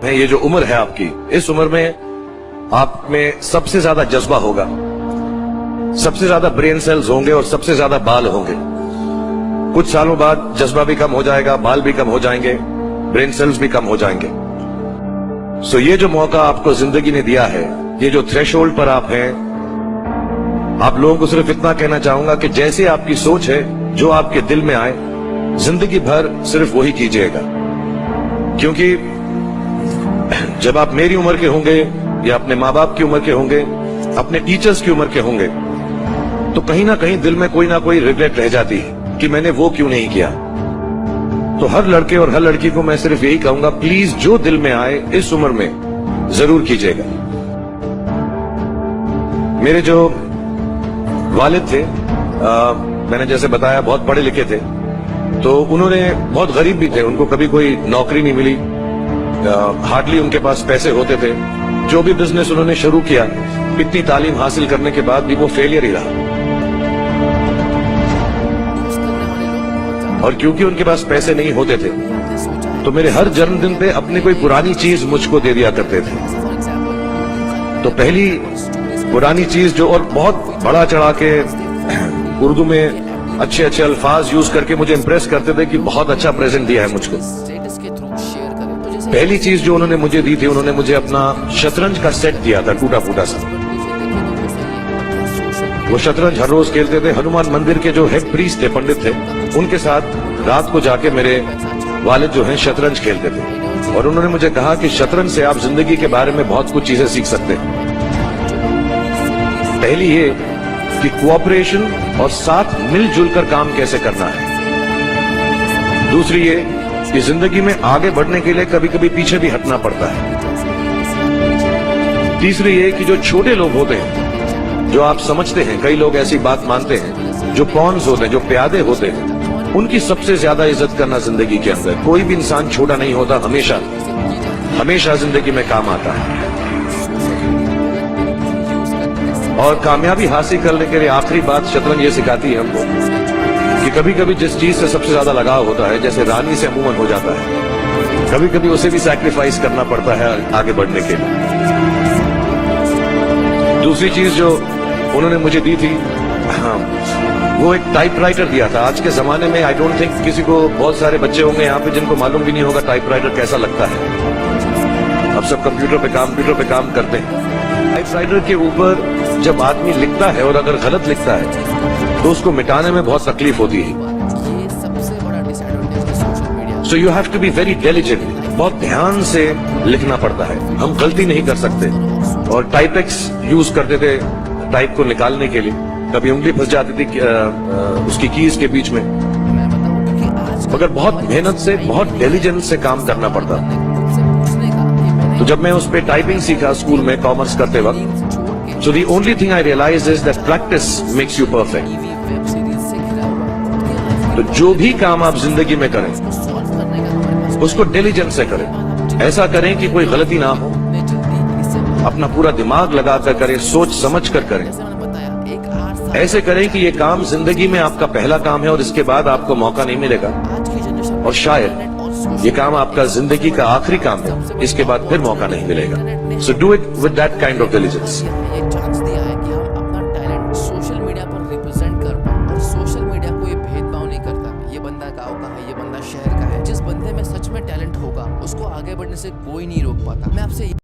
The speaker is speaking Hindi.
में ये जो उम्र है आपकी, इस उम्र में आप में सबसे ज्यादा जज्बा होगा, सबसे ज्यादा ब्रेन सेल्स होंगे और सबसे ज्यादा बाल होंगे। कुछ सालों बाद जज्बा भी कम हो जाएगा, बाल भी कम हो जाएंगे, ब्रेन सेल्स भी कम हो जाएंगे। सो ये जो मौका आपको जिंदगी ने दिया है, ये जो थ्रेशोल्ड पर आप हैं, आप लोगों को सिर्फ इतना कहना चाहूंगा कि जैसे आपकी सोच है, जो आपके दिल में आए, जिंदगी भर सिर्फ वही कीजिएगा। क्योंकि जब आप मेरी उम्र के होंगे या अपने माँ बाप की उम्र के होंगे, अपने टीचर्स की उम्र के होंगे, तो कहीं ना कहीं दिल में कोई ना कोई रिग्रेट रह जाती है कि मैंने वो क्यों नहीं किया। तो हर लड़के और हर लड़की को मैं सिर्फ यही कहूंगा, प्लीज जो दिल में आए इस उम्र में जरूर कीजिएगा। मेरे जो वालिद थे, मैंने जैसे बताया बहुत पढ़े लिखे थे, तो उन्होंने बहुत गरीब भी थे, उनको कभी कोई नौकरी नहीं मिली, हार्डली उनके पास पैसे होते थे। जो भी बिजनेस उन्होंने शुरू किया, इतनी तालीम हासिल करने के बाद भी वो फेलियर ही रहा। और क्योंकि उनके पास पैसे नहीं होते थे, तो मेरे हर जन्मदिन पे अपनी कोई पुरानी चीज मुझको दे दिया करते थे। तो पहली पुरानी चीज जो, और बहुत बड़ा चढ़ा के उर्दू में अच्छे अच्छे अल्फाज यूज करके मुझे इंप्रेस करते थे कि बहुत अच्छा प्रेजेंट दिया है मुझको। पहली चीज जो उन्होंने मुझे दी थी, उन्होंने मुझे अपना शतरंज का सेट दिया था, टूटा फूटा सा। वो शतरंज हर रोज खेलते थे। हनुमान मंदिर के जो हेड प्रीस्ट थे, पंडित थे, उनके साथ रात को जाके मेरे वालिद जो हैं शतरंज खेलते थे। और उन्होंने मुझे कहा कि शतरंज से आप जिंदगी के बारे में बहुत कुछ चीजें सीख सकते हैं। पहली ये कि कोऑपरेशन और साथ मिलजुल कर काम कैसे करना है। दूसरी ये कि जिंदगी में आगे बढ़ने के लिए कभी कभी पीछे भी हटना पड़ता है। तीसरी ये कि जो छोटे लोग होते हैं, जो आप समझते हैं, कई लोग ऐसी बात मानते हैं, जो पॉन्स होते हैं, जो प्यादे होते हैं, उनकी सबसे ज्यादा इज्जत करना जिंदगी के अंदर। कोई भी इंसान छोटा नहीं होता, हमेशा हमेशा जिंदगी में काम आता है। और कामयाबी हासिल करने के लिए आखिरी बात शतरंज ये सिखाती है हमको कि कभी कभी जिस चीज से सबसे ज्यादा लगाव होता है, जैसे रानी से अमूमन हो जाता है, कभी कभी उसे भी सैक्रिफाइस करना पड़ता है आगे बढ़ने के लिए। दूसरी चीज जो उन्होंने मुझे दी थी, वो एक टाइपराइटर दिया था। आज के जमाने में आई डोंट थिंक किसी को, बहुत सारे बच्चे होंगे यहाँ पे जिनको मालूम भी नहीं होगा टाइपराइटर कैसा लगता है। अब सब कंप्यूटर पे काम करते हैं। टाइपराइटर के ऊपर जब आदमी लिखता है और अगर गलत लिखता है तो उसको मिटाने में बहुत तकलीफ होती है। So you have to be very diligent, बहुत ध्यान से लिखना पड़ता है। हम गलती नहीं कर सकते। और टाइपेक्स यूज करते थे टाइप को निकालने के लिए, कभी उंगली फंस जाती थी उसकी कीज के बीच में, मगर बहुत मेहनत से, बहुत डिलिजेंस से काम करना पड़ता। तो जब मैं उस पर टाइपिंग सीखा स्कूल में कॉमर्स करते वक्त, so the only thing I realized is that practice makes you perfect. तो जो भी काम आप जिंदगी में करें, उसको डिलिजेंस से करें। ऐसा करें कि कोई गलती ना हो, अपना पूरा दिमाग लगाकर करें, सोच समझ कर करें। ऐसे करें कि ये काम जिंदगी में आपका पहला काम है और इसके बाद आपको मौका नहीं मिलेगा, और शायद ये काम आपका जिंदगी का आखिरी काम है, इसके बाद फिर मौका नहीं मिलेगा। So do it with that kind of diligence. एक चांस दिया है कि हम अपना टैलेंट सोशल मीडिया पर रिप्रेजेंट कर पाए। और सोशल मीडिया कोई भेदभाव नहीं करता, ये बंदा गांव का है, ये बंदा शहर का है। जिस बंदे में सच में टैलेंट होगा, उसको आगे बढ़ने से कोई नहीं रोक पाता। मैं आपसे